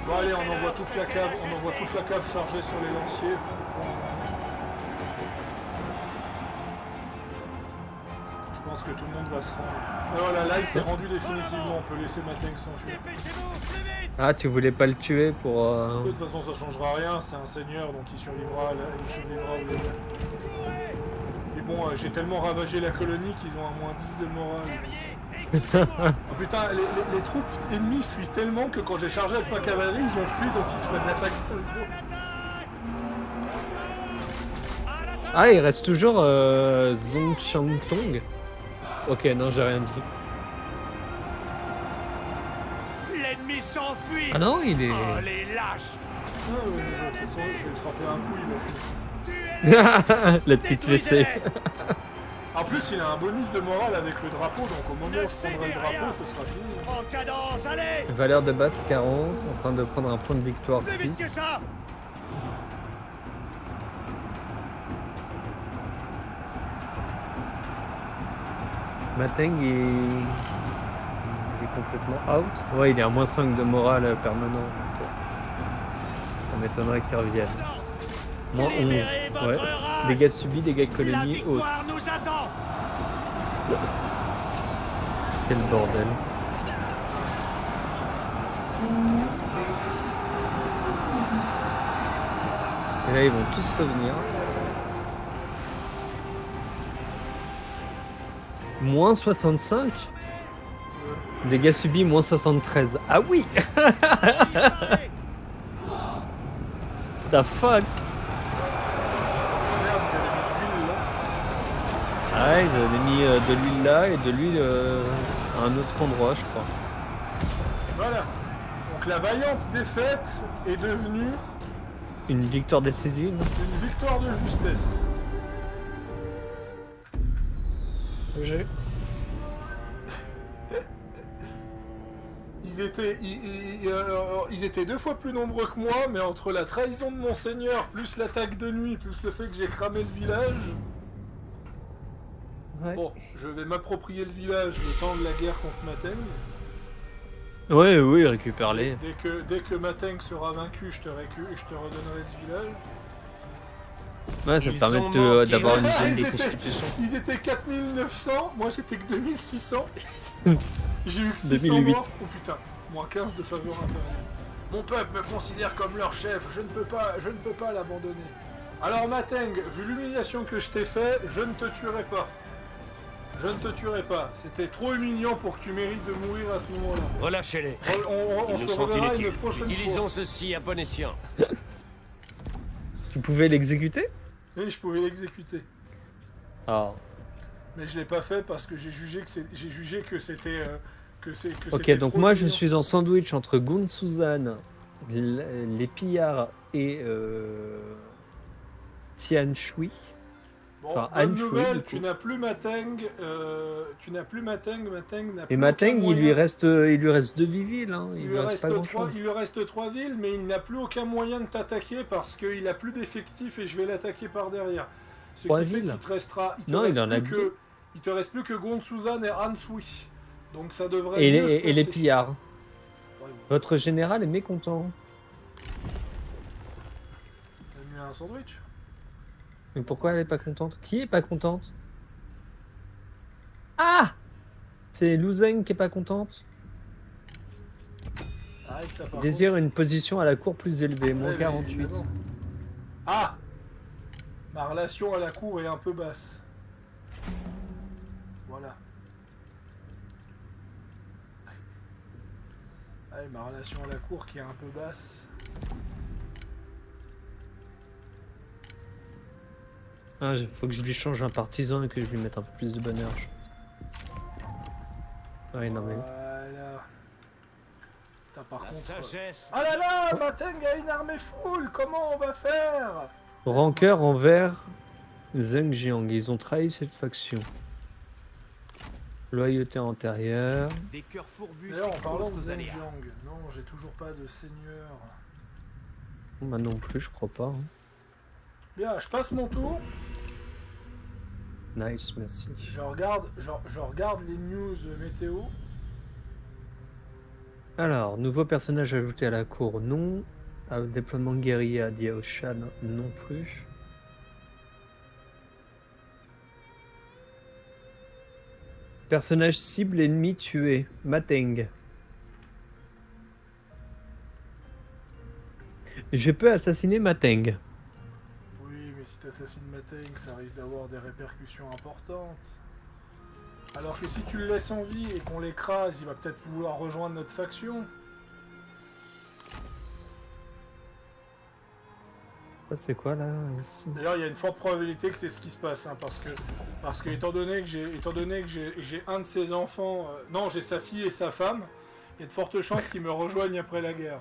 Bon allez, on envoie toute la cave chargée sur les lanciers. Je pense que tout le monde va se rendre. Alors là, il s'est rendu définitivement. On peut laisser Mateng s'enfuir. Dépêchez-vous, plus vite. Ah, tu voulais pas le tuer pour... De toute façon, ça changera rien. C'est un seigneur, donc il survivra au début. Mais bon, j'ai tellement ravagé la colonie qu'ils ont un moins 10 de morale. Oh putain, les troupes ennemies fuient tellement que quand j'ai chargé avec ma cavalerie, ils ont fui, donc ils se prennent l'attaque dans le dos. Ah, il reste toujours Zhong Xiangtong. Ok, non, j'ai rien dit. L'ennemi s'enfuit. Ah non, il est... Oh, les lâches. Ah, de toute façon, je vais le frapper un coup, il va fuir. La petite WC. En plus, il a un bonus de morale avec le drapeau, donc au moment où je prendrai le drapeau, ce sera fini. En cadence, allez. Valeur de base 40, en train de prendre un point de victoire Plus vite que 6. ça. Mateng il est complètement out. Ouais, il est à moins 5 de morale permanent. Donc, ça m'étonnerait qu'il revienne. Moins 11. Libérez votre Ouais. rage. Dégâts subis, dégâts de La colonie, haute. victoire nous attend. Quel bordel. Et là, ils vont tous revenir. Moins 65. Dégâts subis, moins 73. Ah oui. The fuck. Merde, vous avez mis de l'huile là. Ah, ils avaient mis de l'huile là et de l'huile à un autre endroit, je crois. Voilà. Donc la vaillante défaite est devenue Une victoire décisive. une victoire de justesse. J'ai. Ils étaient 2 fois plus nombreux que moi, mais entre la trahison de mon seigneur, plus l'attaque de nuit, plus le fait que j'ai cramé le village... Ouais. Bon, je vais m'approprier le village le temps de la guerre contre Mateng. Ouais, oui, récupère-les. Dès que Mateng sera vaincu, je te redonnerai ce village. Ouais, ça te Ils permet ont de- manqué d'avoir une Ah, zone de ils étaient- constitution. Ils étaient 4900, moi j'étais que 2600. J'ai eu que 600 2008. morts. Oh putain, moins 15 de faveur impériale. Mon peuple me considère comme leur chef, je ne peux pas l'abandonner. Alors Mateng, vu l'humiliation que je t'ai fait, je ne te tuerai pas. Je ne te tuerai pas. C'était trop humiliant pour que tu mérites de mourir à ce moment-là. Relâchez-les. On Ils nous se sont reverra inutiles. une prochaine Utilisons fois. ceci à bon escient. Tu pouvais l'exécuter? Oui, je pouvais l'exécuter. Ah. Mais je l'ai pas fait parce que j'ai jugé que c'était... Ok, c'était donc trop moi je humiliant. suis en sandwich entre Gun Suzan, les pillards et Tian Shui. Bon, Enfin, bonne Anne Shui, nouvelle, du tu coup. n'as plus Mateng, Mateng n'a Et plus Mateng, aucun il lui moyen. reste 2 villes, hein. Il Il lui lui reste pas grand chose. il lui reste 3 villes, mais il n'a plus aucun moyen de t'attaquer parce qu'il a plus d'effectifs et je vais l'attaquer par derrière. Ce 3 qui fait villes. qu'il te restera... Non, il en a deux. Il te reste plus que Gon Suzan et Han Sui. Donc ça devrait Et mieux se les passer. pillards. Ouais, Votre général est mécontent. sandwich. Mais pourquoi elle est pas contente? Qui est pas contente? Ah! C'est Luzeng qui est pas contente. Ah, et que ça, par Désire contre, une position à la cour plus élevée, ouais, moins mais 48. évidemment. Ah! Ma relation à la cour est un peu basse. Voilà. Ouais, ma relation à la cour qui est un peu basse. Ah, faut que je lui change un partisan et que je lui mette un peu plus de bonheur, je pense. Ouais, non mais... Voilà. Putain, par La contre... sagesse. Ah là là, Mateng a une armée full, comment on va faire? Rancœur envers Zheng Jiang. Ils ont trahi cette faction. Loyauté antérieure. Des cœurs fourbus D'ailleurs, en parlant s'exposent de aux aléas. Zhenjiang, non, j'ai toujours pas de seigneur. Bah non plus, je crois pas. Hein. Bien, je passe mon tour. Nice, merci. Je regarde les news météo. Alors, nouveau personnage ajouté à la cour, non. Déploiement guérilla à Diao Shan, non plus. Personnage cible ennemi tué, Mateng. Je peux assassiner Mateng. Oui, mais si t'assassines Mateng, ça risque d'avoir des répercussions importantes. Alors que si tu le laisses en vie et qu'on l'écrase, il va peut-être vouloir rejoindre notre faction. Ça c'est quoi là? D'ailleurs, il y a une forte probabilité que c'est ce qui se passe, hein, parce que étant donné que j'ai un de ses enfants, non, j'ai sa fille et sa femme, il y a de fortes chances qu'ils me rejoignent après la guerre.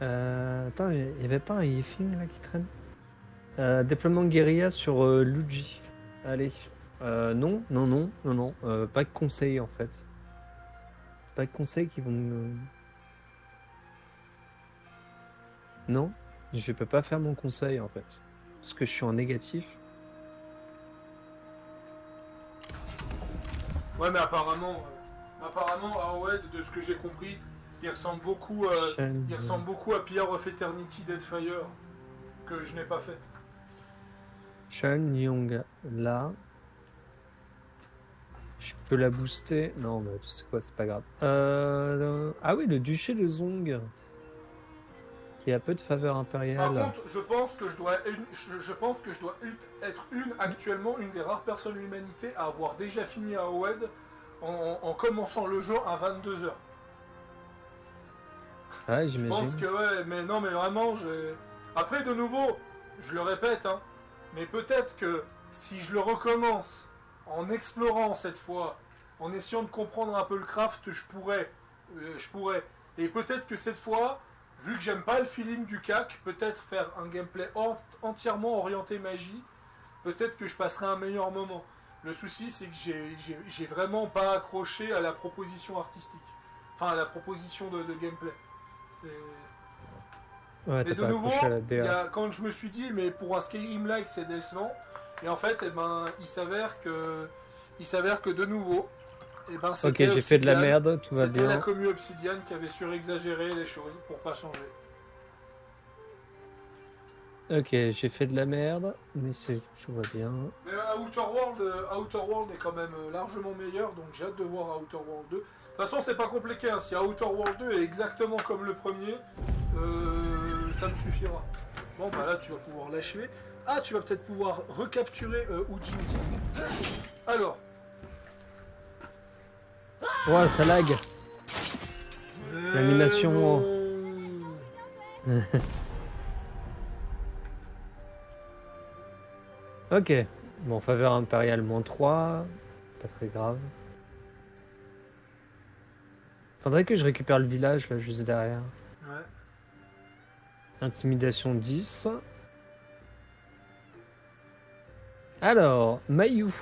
Attends, il n'y avait pas un Yifing là qui traîne? Déploiement guérilla sur Luji. Allez. Non, pas de conseils en fait. Pas de conseils qui vont me... Non, je peux pas faire mon conseil en fait. Parce que je suis en négatif. Ouais, mais apparemment Aoed, de ce que j'ai compris, il ressemble beaucoup à Pierre of Eternity Deadfire, que je n'ai pas fait. Shan Yong là. Je peux la booster. Non, mais tu sais quoi, c'est pas grave. Ah oui, le duché de Zong. Qui a peu de faveur impériale. Par contre, je pense que je dois être actuellement une des rares personnes de l'humanité à avoir déjà fini à Aoed en commençant le jeu à 22h. Ouais, Je j'imagine. pense que ouais, mais non, mais vraiment, après, de nouveau, je le répète, hein, mais peut-être que si je le recommence en explorant cette fois, en essayant de comprendre un peu le craft, je pourrais. Et peut-être que cette fois, vu que j'aime pas le feeling du CAC, peut-être faire un gameplay entièrement orienté magie, peut-être que je passerai un meilleur moment. Le souci, c'est que j'ai vraiment pas accroché à la proposition artistique. Enfin, à la proposition de gameplay. Ouais, Et t'as de pas nouveau, accroché à la DA. quand je me suis dit, mais pour un Skyrim-like, c'est décevant. Et en fait, il s'avère que de nouveau, Ok, c'était j'ai fait de la Obsidian. merde, tout va C'était la bien. commu Obsidian qui avait surexagéré les choses pour pas changer. Ok, j'ai fait de la merde, mais tout va bien. Mais Outer World est quand même largement meilleur, donc j'ai hâte de voir Outer World 2. De toute façon, c'est pas compliqué, hein. Si Outer World 2 est exactement comme le premier, ça me suffira. Bon, bah là, tu vas pouvoir l'achever. Ah, tu vas peut-être pouvoir recapturer Ujinti. Alors. Ouais, ça lag. L'animation. Ok. Bon, faveur impériale -3. Pas très grave. Faudrait que je récupère le village là, juste derrière. Ouais. Intimidation 10. Alors, Mayu.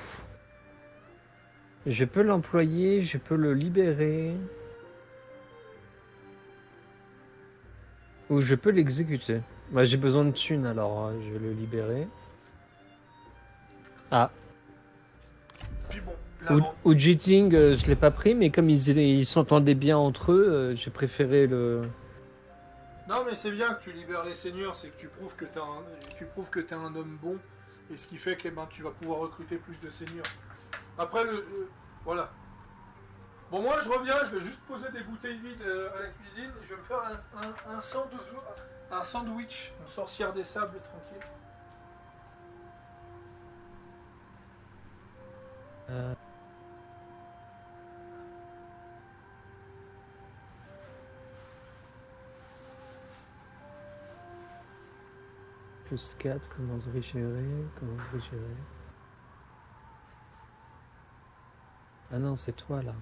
Je peux l'employer, je peux le libérer. Ou je peux l'exécuter. Bah, j'ai besoin de thunes alors je vais le libérer. Ah. Puis bon, là, Ujiting, je l'ai pas pris, mais comme ils s'entendaient bien entre eux, j'ai préféré le Non, mais c'est bien que tu libères les seigneurs, c'est que tu prouves que t'es un homme bon, et ce qui fait que ben, tu vas pouvoir recruter plus de seigneurs. Après, voilà. Bon, moi, je reviens, je vais juste poser des bouteilles vides à la cuisine, et je vais me faire un sandwich, une sorcière des sables, tranquille. Plus 4, comment gérer. Ah non, c'est toi là.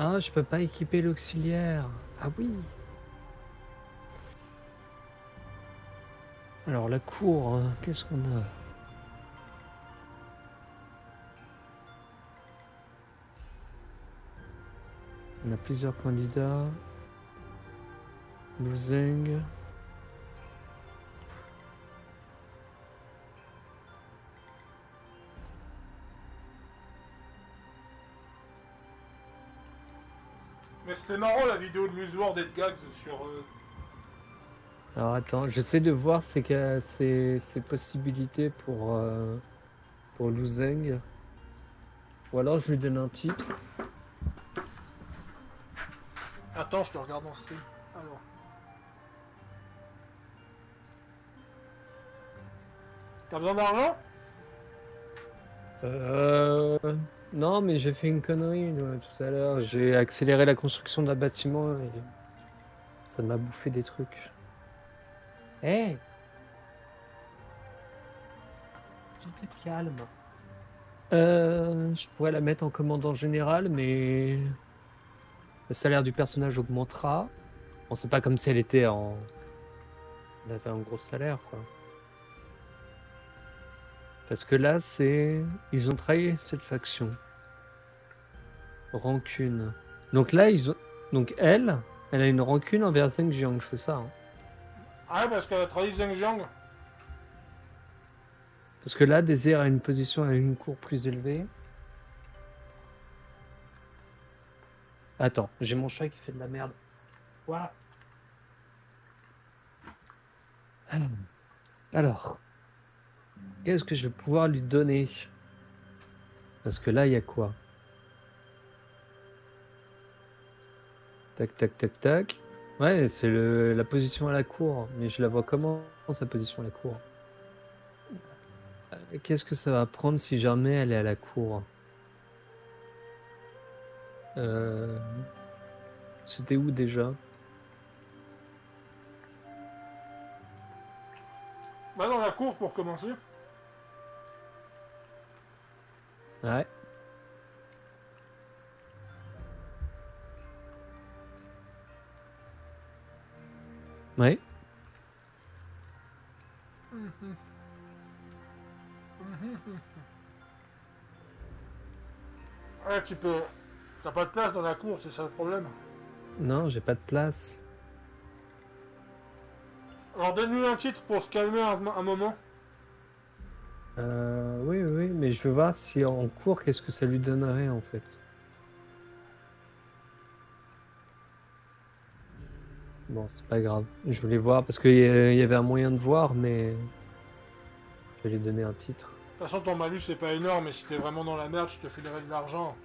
Ah, je peux pas équiper l'auxiliaire. Ah oui. Alors la cour, hein, qu'est-ce qu'on a? On a plusieurs candidats. Luzeng. Mais c'était marrant la vidéo de Musword et de Gags sur... Alors attends, j'essaie de voir ces possibilités pour Luzeng. Ou alors je lui donne un titre. Attends, je te regarde en stream. Alors. T'as besoin d'argent? Non, mais j'ai fait une connerie tout à l'heure. J'ai accéléré la construction d'un bâtiment et ça m'a bouffé des trucs. Hé! Tu te calmes. Je pourrais la mettre en commandant général, mais le salaire du personnage augmentera. Bon, c'est pas comme si elle était en... Elle avait un gros salaire, quoi. Parce que là, c'est... Ils ont trahi cette faction. Rancune. Donc là, ils ont... Donc elle a une rancune envers Zheng Jiang, c'est ça, hein. Ah, parce qu'elle a trahi Zheng Jiang. Parce que là, Désir a une position à une cour plus élevée. Attends, j'ai mon chat qui fait de la merde. Quoi? Alors, qu'est-ce que je vais pouvoir lui donner? Parce que là, il y a quoi? Tac, tac, tac, tac. Ouais, c'est la position à la cour. Mais je la vois comment, sa position à la cour? Qu'est-ce que ça va prendre si jamais elle est à la cour? C'était où déjà? Va dans la cour pour commencer. Ouais. Ouais. Ouais, tu peux... T'as pas de place dans la cour, c'est ça le problème. Non, j'ai pas de place. Alors donne-lui un titre pour se calmer un moment. Oui, mais je veux voir si en cours, qu'est-ce que ça lui donnerait en fait. Bon, c'est pas grave. Je voulais voir parce qu'il y avait un moyen de voir, mais je vais lui donner un titre. De toute façon, ton malus c'est pas énorme, mais si t'es vraiment dans la merde, je te filerai de l'argent.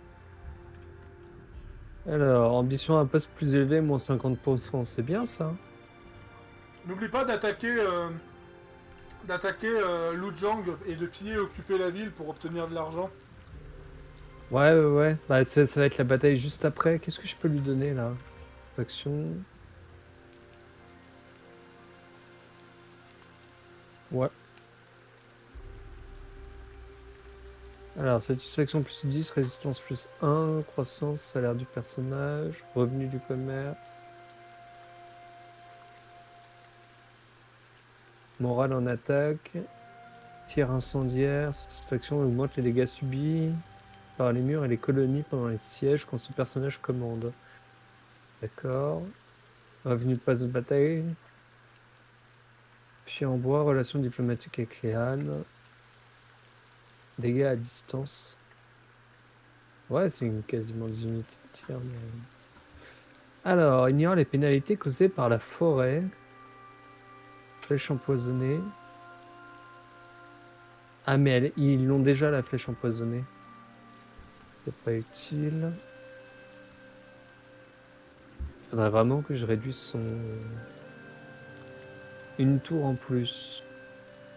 Alors, ambition à un poste plus élevé, moins 50%, c'est bien ça. N'oublie pas d'attaquer Luzeng et de piller et occuper la ville pour obtenir de l'argent. Ouais. Bah, ça va être la bataille juste après. Qu'est-ce que je peux lui donner là? Faction. Ouais. Alors, satisfaction plus 10, résistance plus 1, croissance, salaire du personnage, revenu du commerce. Morale en attaque. tir incendiaire. Satisfaction augmente les dégâts subis par les murs et les colonies pendant les sièges quand ce personnage commande. D'accord. Revenu de passe de bataille. Puis en bois, relation diplomatique avec les Han. Dégâts à distance. Ouais, c'est quasiment des unités de tir. Mais... Alors, ignore les pénalités causées par la forêt. Flèche empoisonnée. Ah, mais ils l'ont déjà, la flèche empoisonnée. C'est pas utile. Faudrait vraiment que je réduise son... Une tour en plus.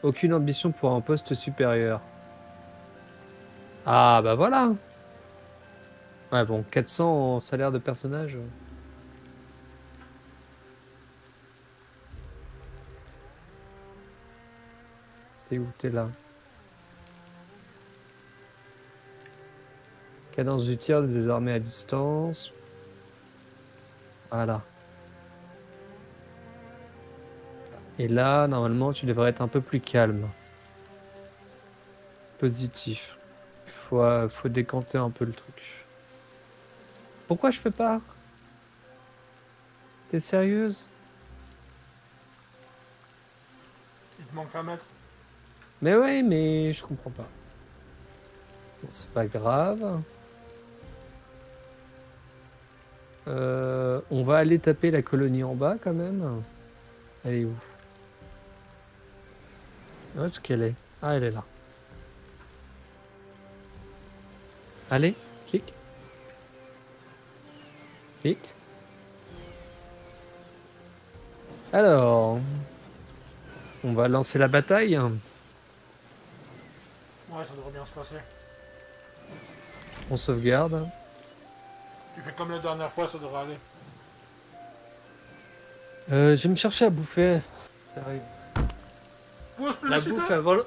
Aucune ambition pour un poste supérieur. Ah, bah voilà. Ouais, bon, 400 en salaire de personnage. T'es où? T'es là. Cadence du tir désormais à distance. Voilà. Et là, normalement, tu devrais être un peu plus calme. Positif. Faut décanter un peu le truc. Pourquoi je peux pas? T'es sérieuse? Il te manque un mètre. Mais ouais, mais je comprends pas. Bon, c'est pas grave. On va aller taper la colonie en bas quand même. Elle est où? Où est-ce qu'elle est? Ah, elle est là. Allez, clique. Clique. Alors, on va lancer la bataille. Ouais, ça devrait bien se passer. On sauvegarde. Tu fais comme la dernière fois, ça devrait aller. Je vais me chercher à bouffer. Pause La publicité. bouffe avant le...